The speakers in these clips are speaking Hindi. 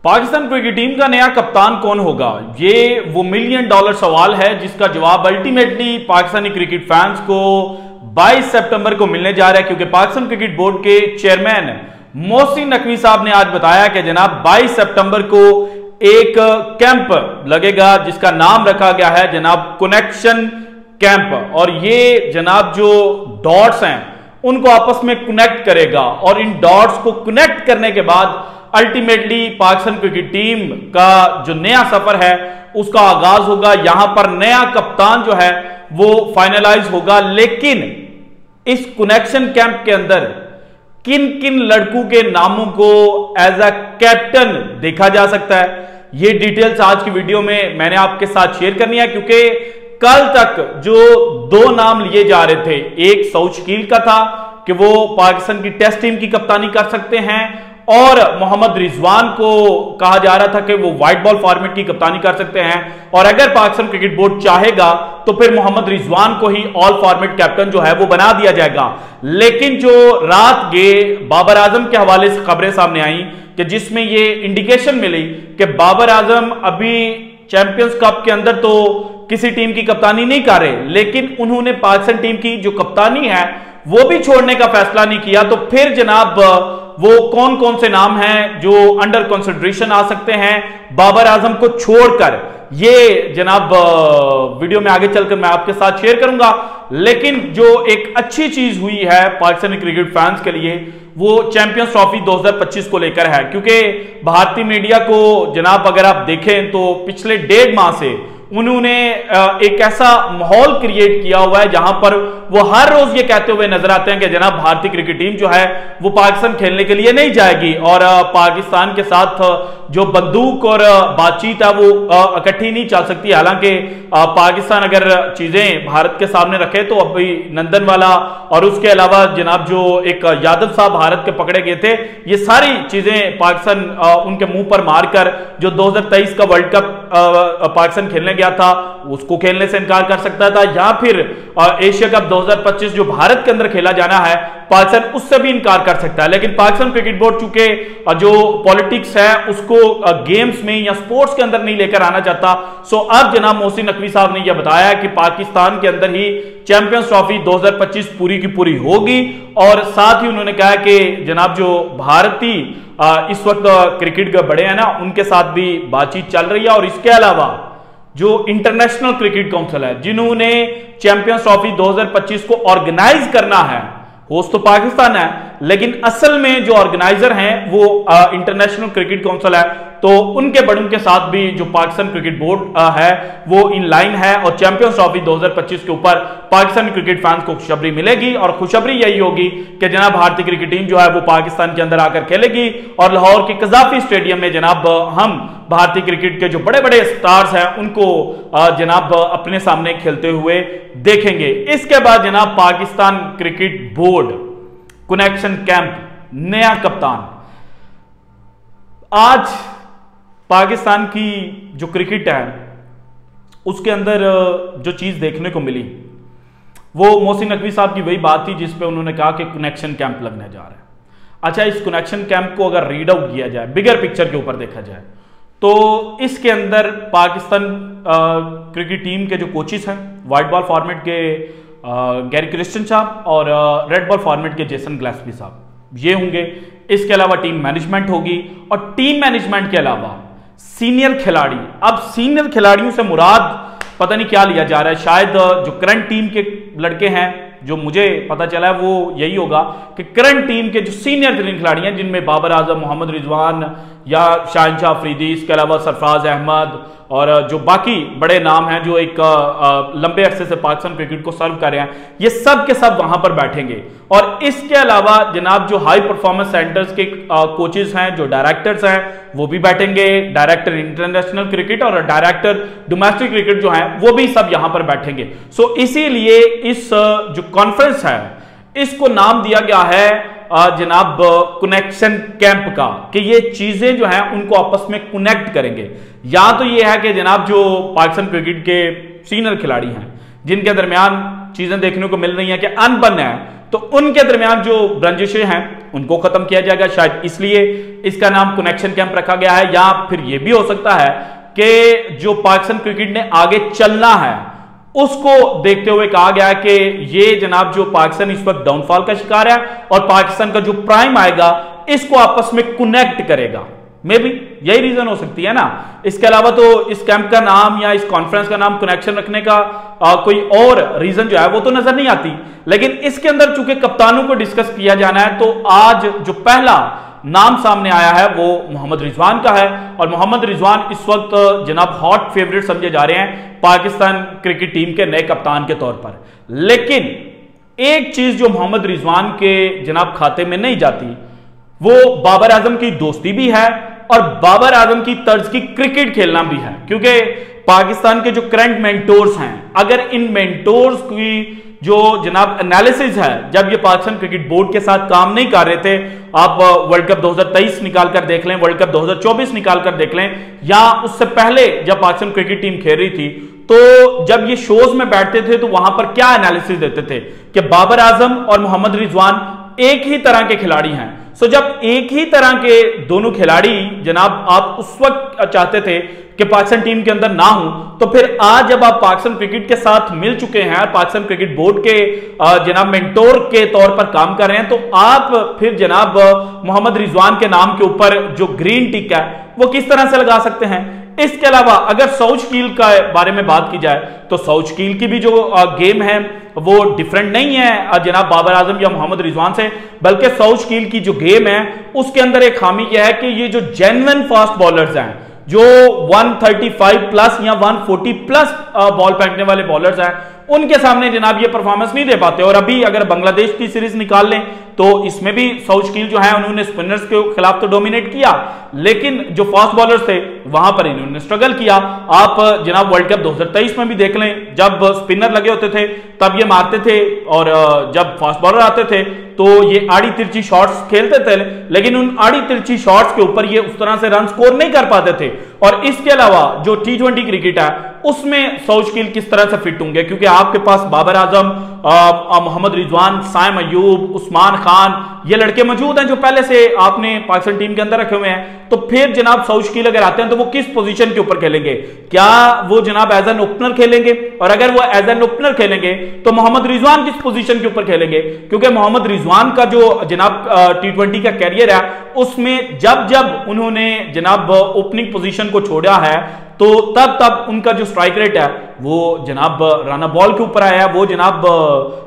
पाकिस्तान क्रिकेट टीम का नया कप्तान कौन होगा, ये वो मिलियन डॉलर सवाल है जिसका जवाब अल्टीमेटली पाकिस्तानी क्रिकेट फैंस को 22 सितंबर को मिलने जा रहा है, क्योंकि पाकिस्तान क्रिकेट बोर्ड के चेयरमैन मोहसिन नकवी साहब ने आज बताया कि जनाब 22 सितंबर को एक कैंप लगेगा जिसका नाम रखा गया है जनाब कनेक्शन कैंप, और ये जनाब जो डॉट्स हैं उनको आपस में कनेक्ट करेगा और इन डॉट्स को कनेक्ट करने के बाद अल्टीमेटली पाकिस्तान क्रिकेट टीम का जो नया सफर है उसका आगाज होगा। यहां पर नया कप्तान जो है वो फाइनलाइज होगा, लेकिन इस कनेक्शन कैंप के अंदर किन किन लड़कों के नामों को एज अ कैप्टन देखा जा सकता है, ये डिटेल्स आज की वीडियो में मैंने आपके साथ शेयर करनी है, क्योंकि कल तक जो दो नाम लिए जा रहे थे, एक सऊद शकील का था कि वो पाकिस्तान की टेस्ट टीम की कप्तानी कर सकते हैं, और मोहम्मद रिजवान को कहा जा रहा था कि वो व्हाइट बॉल फॉर्मेट की कप्तानी कर सकते हैं, और अगर पाकिस्तान क्रिकेट बोर्ड चाहेगा तो फिर मोहम्मद रिजवान को ही ऑल फॉर्मेट कैप्टन जो है वो बना दिया जाएगा। लेकिन जो रात गए बाबर आजम के हवाले से खबरें सामने आई कि जिसमें ये इंडिकेशन मिली कि बाबर आजम अभी चैंपियंस कप के अंदर तो किसी टीम की कप्तानी नहीं कर रहे, लेकिन उन्होंने पाकिस्तान टीम की जो कप्तानी है वो भी छोड़ने का फैसला नहीं किया। तो फिर जनाब वो कौन कौन से नाम हैं जो अंडर कंसिडरेशन आ सकते हैं बाबर आजम को छोड़कर, ये जनाब वीडियो में आगे चलकर मैं आपके साथ शेयर करूंगा। लेकिन जो एक अच्छी चीज हुई है पाकिस्तानी क्रिकेट फैंस के लिए वो चैंपियंस ट्रॉफी 2025 को लेकर है, क्योंकि भारतीय मीडिया को जनाब अगर आप देखें तो पिछले 1.5 माह से उन्होंने एक ऐसा माहौल क्रिएट किया हुआ है जहां पर वो हर रोज ये कहते हुए नजर आते हैं कि जनाब भारतीय क्रिकेट टीम जो है वो पाकिस्तान खेलने के लिए नहीं जाएगी, और पाकिस्तान के साथ जो बंदूक और बातचीत है वो इकट्ठी नहीं चल सकती। हालांकि पाकिस्तान अगर चीजें भारत के सामने रखे तो अभी नंदनवाला और उसके अलावा जनाब जो एक यादव साहब भारत के पकड़े गए थे, ये सारी चीजें पाकिस्तान उनके मुंह पर मारकर जो 2023 का वर्ल्ड कप पाकिस्तान खेलने गया था उसको खेलने से इनकार कर सकता था, या फिर एशिया कप 2025 जो भारत के अंदर खेला जाना है पाकिस्तान उससे भी इनकार कर सकता है। लेकिन पाकिस्तान क्रिकेट बोर्ड चूंकि जो पॉलिटिक्स है उसको गेम्स में या स्पोर्ट्स के अंदर नहीं लेकर आना चाहता, सो अब जनाब मोहसिन नकवी साहब ने यह बताया कि पाकिस्तान के अंदर ही चैंपियंस ट्रॉफी 2025 पूरी की पूरी होगी, और साथ ही उन्होंने कहा कि जनाब जो भारतीय इस वक्त क्रिकेट के बड़े हैं ना उनके साथ भी बातचीत चल रही है, और इसके अलावा जो इंटरनेशनल क्रिकेट काउंसिल है जिन्होंने चैंपियंस ट्रॉफी 2025 को ऑर्गेनाइज करना है, होस्ट तो पाकिस्तान है लेकिन असल में जो ऑर्गेनाइजर हैं वो इंटरनेशनल क्रिकेट काउंसिल है, तो उनके बड़ों के साथ भी जो पाकिस्तान क्रिकेट बोर्ड है वो इन लाइन है, और चैंपियंस ट्रॉफी 2025 के ऊपर पाकिस्तानी क्रिकेट फैंस को खुशखबरी मिलेगी, और खुशखबरी यही होगी कि जनाब भारतीय क्रिकेट टीम जो है वो पाकिस्तान के अंदर आकर खेलेगी, और लाहौर के कजाफी स्टेडियम में जनाब हम भारतीय क्रिकेट के जो बड़े बड़े स्टार्स हैं उनको जनाब अपने सामने खेलते हुए देखेंगे। इसके बाद जनाब Pakistan cricket board connection camp, नया कप्तान। आज पाकिस्तान की जो क्रिकेट है उसके अंदर जो चीज देखने को मिली वो मोहसिन नकवी साहब की वही बात थी जिसपे उन्होंने कहा कि कनेक्शन कैंप लगने जा रहा है। अच्छा, इस कनेक्शन कैंप को अगर रीड आउट किया जाए, बिगर पिक्चर के ऊपर देखा जाए, तो इसके अंदर पाकिस्तान क्रिकेट टीम के जो कोचेस हैं व्हाइट बॉल फॉर्मेट के गैरी क्रिस्टन साहब और रेड बॉल फॉर्मेट के जेसन ग्लेस्पी साहब ये होंगे। इसके अलावा टीम मैनेजमेंट होगी, और टीम मैनेजमेंट के अलावा सीनियर खिलाड़ी। अब सीनियर खिलाड़ियों से मुराद पता नहीं क्या लिया जा रहा है, शायद जो करंट टीम के लड़के हैं, जो मुझे पता चला है वो यही होगा कि करंट टीम के जो सीनियर खिलाड़ी हैं जिनमें बाबर आजम, मोहम्मद रिजवान या शाहनशाह अफरीदी, इसके अलावा सरफराज अहमद और जो बाकी बड़े नाम हैं जो एक लंबे अरसे से पाकिस्तान क्रिकेट को सर्व कर रहे हैं, ये सब के सब वहां पर बैठेंगे। और इसके अलावा जनाब जो हाई परफॉर्मेंस सेंटर्स के कोचेस हैं, जो डायरेक्टर्स हैं, वो भी बैठेंगे। डायरेक्टर इंटरनेशनल क्रिकेट और डायरेक्टर डोमेस्टिक क्रिकेट जो है वो भी सब यहां पर बैठेंगे। सो इसीलिए इस जो कॉन्फ्रेंस है इसको नाम दिया गया है जनाब कनेक्शन कैंप का, कि ये चीजें जो हैं उनको आपस में कनेक्ट करेंगे। या तो ये है कि जनाब जो पाकिस्तान क्रिकेट के सीनियर खिलाड़ी हैं जिनके दरमियान चीजें देखने को मिल रही हैं कि अनबन है, तो उनके दरमियान जो रंजिशें हैं उनको खत्म किया जाएगा। शायद इसलिए इसका नाम कनेक्शन कैंप रखा गया है, या फिर यह भी हो सकता है कि जो पाकिस्तान क्रिकेट ने आगे चलना है उसको देखते हुए कहा गया कि ये जनाब जो पाकिस्तान इस वक्त डाउनफॉल का शिकार है और पाकिस्तान का जो प्राइम आएगा इसको आपस में कनेक्ट करेगा। मे बी यही रीजन हो सकती है ना। इसके अलावा तो इस कैंप का नाम या इस कॉन्फ्रेंस का नाम कनेक्शन रखने का कोई और रीजन जो है वो तो नजर नहीं आती। लेकिन इसके अंदर चूंकि कप्तानों को डिस्कस किया जाना है, तो आज जो पहला नाम सामने आया है वो मोहम्मद रिजवान का है, और मोहम्मद रिजवान इस वक्त जनाब हॉट फेवरेट समझे जा रहे हैं पाकिस्तान क्रिकेट टीम के नए कप्तान के तौर पर। लेकिन एक चीज जो मोहम्मद रिजवान के जनाब खाते में नहीं जाती वो बाबर आजम की दोस्ती भी है और बाबर आजम की तर्ज की क्रिकेट खेलना भी है। क्योंकि पाकिस्तान के जो करंट मेंटोर्स हैं, अगर इन मेंटोर्स की जो जनाब एनालिसिस है, जब ये पाकिस्तान क्रिकेट बोर्ड के साथ काम नहीं कर रहे थे, आप वर्ल्ड कप 2023 निकाल कर देख लें, वर्ल्ड कप 2024 निकाल कर देख लें, या उससे पहले जब पाकिस्तान क्रिकेट टीम खेल रही थी, तो जब ये शोज में बैठते थे तो वहां पर क्या एनालिसिस देते थे कि बाबर आजम और मोहम्मद रिजवान एक ही तरह के खिलाड़ी हैं। सो जब एक ही तरह के दोनों खिलाड़ी जनाब आप उस वक्त चाहते थे कि पाकिस्तान टीम के अंदर ना हो, तो फिर आज जब आप पाकिस्तान क्रिकेट के साथ मिल चुके हैं, पाकिस्तान क्रिकेट बोर्ड के जनाब मेंटोर के तौर पर काम कर रहे हैं, तो आप फिर जनाब मोहम्मद रिजवान के नाम के ऊपर जो ग्रीन टिक है वो किस तरह से लगा सकते हैं। इसके अलावा अगर सऊज कील का बारे में बात की जाए तो सऊज कील की भी जो गेम है वो डिफरेंट नहीं है जनाब बाबर आजम या मोहम्मद रिजवान से, बल्कि सऊज कील की जो गेम है उसके अंदर एक खामी यह है कि ये जो जेन्युइन फास्ट बॉलर्स हैं, जो 135 प्लस या 140 प्लस बॉल फेंकने वाले बॉलर्स हैं, उनके सामने जनाब ये परफॉर्मेंस नहीं दे पाते। और अभी अगर बांग्लादेश की सीरीज निकाल लें तो इसमें भी सऊज कील जो है उन्होंने स्पिनर्स के खिलाफ तो डोमिनेट किया, लेकिन जो फास्ट बॉलर्स थे वहां पर इन्होंने स्ट्रगल किया। आप जनाब वर्ल्ड कप 2023 में भी देख लें, जब स्पिनर लगे होते थे तब ये मारते थे, और जब फास्ट बॉलर आते थे तो ये आड़ी तिरछी शॉट्स खेलते थे, लेकिन उन आड़ी तिरछी शॉट्स के ऊपर ये उस तरह से रन स्कोर नहीं कर पाते थे। और इसके अलावा जो T20 क्रिकेट है उसमें सऊज कील किस तरह से फिट होंगे, क्योंकि आपके पास बाबर आजम, मोहम्मद रिजवान, साइम अयूब, उस्मान खान, ये लड़के मौजूद हैं जो पहले से आपने पाकिस्तान टीम के अंदर रखे हुए हैं। तो फिर जनाब सऊज कील अगर आते हैं तो वो किस पोजीशन के ऊपर खेलेंगे? क्या वो जनाब एज एन ओपनर खेलेंगे? और अगर वो एज एन ओपनर खेलेंगे तो मोहम्मद रिजवान किस पोजीशन के ऊपर खेलेंगे? क्योंकि मोहम्मद रिजवान का जो जनाब T20 का कैरियर है उसमें जब जब उन्होंने जनाब ओपनिंग पोजीशन को छोड़ा है तो तब तब उनका जो स्ट्राइक रेट है वो जनाब राना बॉल के ऊपर आया है। वो जनाब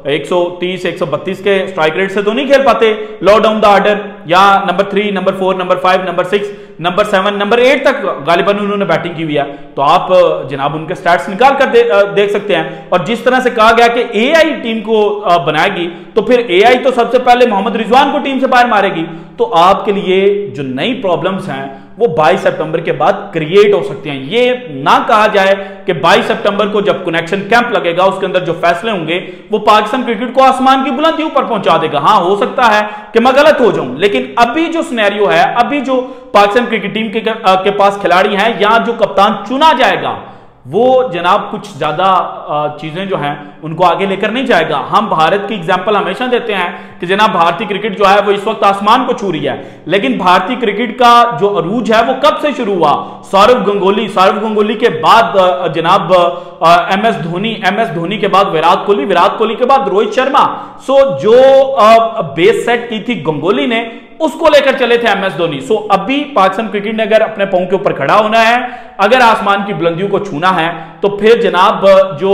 130 132 के स्ट्राइक रेट से तो नहीं खेल पाते लो डाउन द ऑर्डर, या number 3, number 4, number 5, number 6, number 7, number 8 तक गालिबन उन्होंने बैटिंग की हुई है। तो आप जनाब उनके स्टैट्स निकाल कर देख सकते हैं। और जिस तरह से कहा गया कि एआई टीम को बनाएगी, तो फिर एआई तो सबसे पहले मोहम्मद रिजवान को टीम से बाहर मारेगी। तो आपके लिए जो नई प्रॉब्लम्स हैं वो 22 सितंबर के बाद क्रिएट हो सकती हैं। ये ना कहा जाए कि 22 सितंबर को जब कनेक्शन कैंप लगेगा उसके अंदर जो फैसले होंगे वो पाकिस्तान क्रिकेट को आसमान की बुलंदियों पर पहुंचा देगा। हाँ, हो सकता है कि मैं गलत हो जाऊं, लेकिन अभी जो सिनेरियो है, अभी जो पाकिस्तान क्रिकेट टीम के पास खिलाड़ी हैं या जो कप्तान चुना जाएगा वो जनाब कुछ ज्यादा चीजें जो हैं उनको आगे लेकर नहीं जाएगा। हम भारत की एग्जांपल हमेशा देते हैं कि जनाब भारतीय क्रिकेट जो है वो इस वक्त आसमान को छू रही है, लेकिन भारतीय क्रिकेट का जो अरूज है वो कब से शुरू हुआ? सौरव गंगोली के बाद जनाब एमएस धोनी के बाद विराट कोहली के बाद रोहित शर्मा। सो जो बेस सेट की थी गंगोली ने उसको लेकर चले थे एमएस धोनी। सो अभी पाकिस्तान क्रिकेट ने अगर अपने पांव के ऊपर खड़ा होना है, अगर आसमान की बुलंदियों को छूना है, तो फिर जनाब जो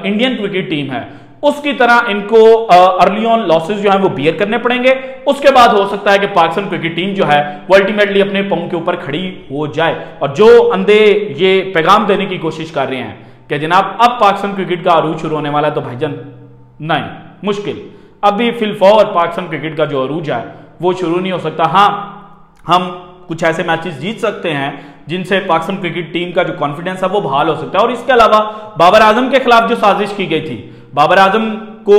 इंडियन क्रिकेट टीम है उसकी तरह इनको अर्ली ऑन लॉसेस जो है वो बियर करने पड़ेंगे। उसके बाद हो सकता है कि पाकिस्तान क्रिकेट टीम जो है वो अल्टीमेटली अपने पांव के ऊपर खड़ी हो जाए। और जो अंधे ये पैगाम देने की कोशिश कर रहे हैं कि जनाब अब पाकिस्तान क्रिकेट का अरूज शुरू होने वाला है, तो भाईजान नहीं, मुश्किल। अभी फिलफौर पाकिस्तान क्रिकेट का जो अरूज है वो शुरू नहीं हो सकता। हाँ, हम कुछ ऐसे मैचेस जीत सकते हैं जिनसे पाकिस्तान क्रिकेट टीम का जो कॉन्फिडेंस है वो बहाल हो सकता है। और इसके अलावा बाबर आजम के खिलाफ जो साजिश की गई थी, बाबर आजम को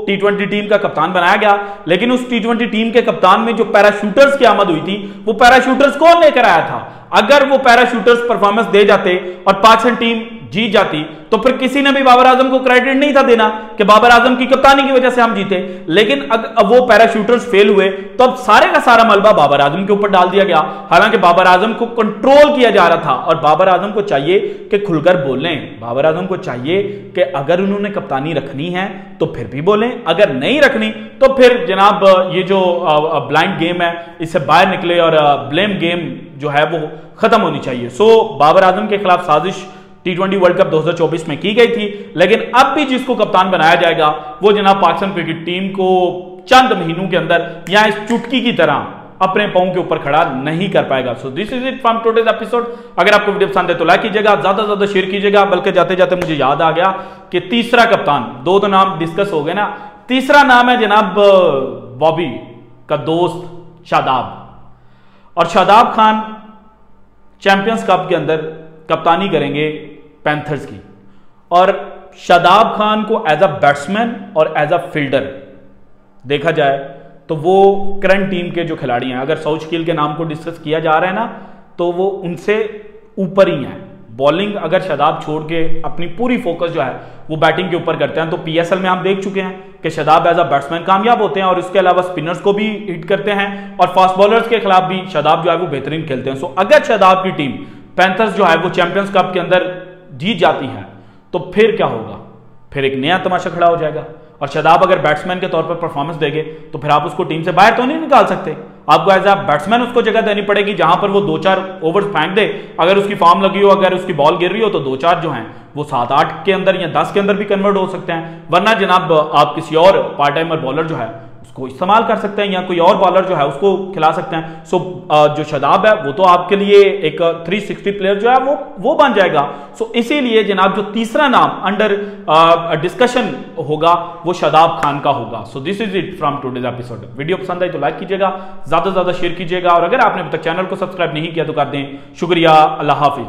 T20 टीम का कप्तान बनाया गया, लेकिन उस T20 टीम के कप्तान में जो पैराशूटर्स की आमद हुई थी वो पैराशूटर्स कौन लेकर आया था? अगर वो पैराशूटर्स परफॉर्मेंस दे जाते और पाकिस्तान टीम जीत जाती तो फिर किसी ने भी बाबर आजम को क्रेडिट नहीं था देना कि बाबर आजम की कप्तानी की वजह से हम जीते। लेकिन अब वो पैराशूटर्स फेल हुए तो अब सारे का सारा मलबा बाबर आजम के ऊपर डाल दिया गया। हालांकि बाबर आजम को कंट्रोल किया जा रहा था और बाबर आजम को चाहिए कि खुलकर बोलें। बाबर आजम को चाहिए कि अगर उन्होंने कप्तानी रखनी है तो फिर भी बोलें, अगर नहीं रखनी तो फिर जनाब ये जो ब्लाइंड गेम है इससे बाहर निकले और ब्लेम गेम जो है वो खत्म होनी चाहिए। सो बाबर आजम के खिलाफ साजिश T20 वर्ल्ड कप 2024 में की गई थी, लेकिन अब भी जिसको कप्तान बनाया जाएगा वो जनाब पाकिस्तान क्रिकेट टीम को चंद महीनों के अंदर या इस चुटकी की तरह अपने पांव के ऊपर खड़ा नहीं कर पाएगा। So this is it from today's episode. अगर आपको वीडियो पसंद है तो लाइक कीजिएगा, ज्यादा से ज्यादा शेयर कीजिएगा। बल्कि जाते जाते मुझे याद आ गया कि तीसरा कप्तान, दो तो नाम डिस्कस हो गए ना, तीसरा नाम है जनाब बॉबी का दोस्त शादाब। और शादाब खान चैंपियंस कप के अंदर कप्तानी करेंगे पैंथर्स की। और शादाब खान को एज अ बैट्समैन और एज अ फील्डर देखा जाए तो वो करंट टीम के जो खिलाड़ी हैं, अगर सौचकिल के नाम को डिस्कस किया जा रहा है ना तो वो उनसे ऊपर ही हैं। बॉलिंग अगर शादाब छोड़ के अपनी पूरी फोकस जो है वो बैटिंग के ऊपर करते हैं तो PSL में हम देख चुके हैं कि शादाब एज अ बैट्समैन कामयाब होते हैं और इसके अलावा स्पिनर्स को भी हिट करते हैं और फास्ट बॉलर्स के खिलाफ भी शादाब जो है वो बेहतरीन खेलते हैं। सो अगर शादाब की टीम पैंथर्स जो है वो चैंपियंस कप के अंदर जीत जाती है तो फिर क्या होगा, फिर एक नया तमाशा खड़ा हो जाएगा। और शादाब अगर बैट्समैन के तौर पर परफॉर्मेंस देंगे तो फिर आप उसको टीम से बाहर तो नहीं निकाल सकते। आपको एज अ बैट्समैन उसको जगह देनी पड़ेगी जहां पर वो 2-4 ओवर्स फेंक दे। अगर उसकी फॉर्म लगी हो, अगर उसकी बॉल गिर रही हो तो 2-4 जो हैं वो 7-8 के अंदर या 10 के अंदर भी कन्वर्ट हो सकते हैं। वरना जनाब आप किसी और पार्ट टाइमर बॉलर जो है उसको इस्तेमाल कर सकते हैं या कोई और बॉलर जो है उसको खिला सकते हैं। सो जो शादाब है वो तो आपके लिए एक 360 प्लेयर जो है वो बन जाएगा। सो इसीलिए जनाब जो तीसरा नाम अंडर डिस्कशन होगा वो शादाब खान का होगा। So this is it from today's episode. Video पसंद आई तो लाइक कीजिएगा, ज्यादा से ज्यादा शेयर कीजिएगा और अगर आपने अभी तक चैनल को सब्सक्राइब नहीं किया तो कर दें। शुक्रिया, अल्लाह हाफिज।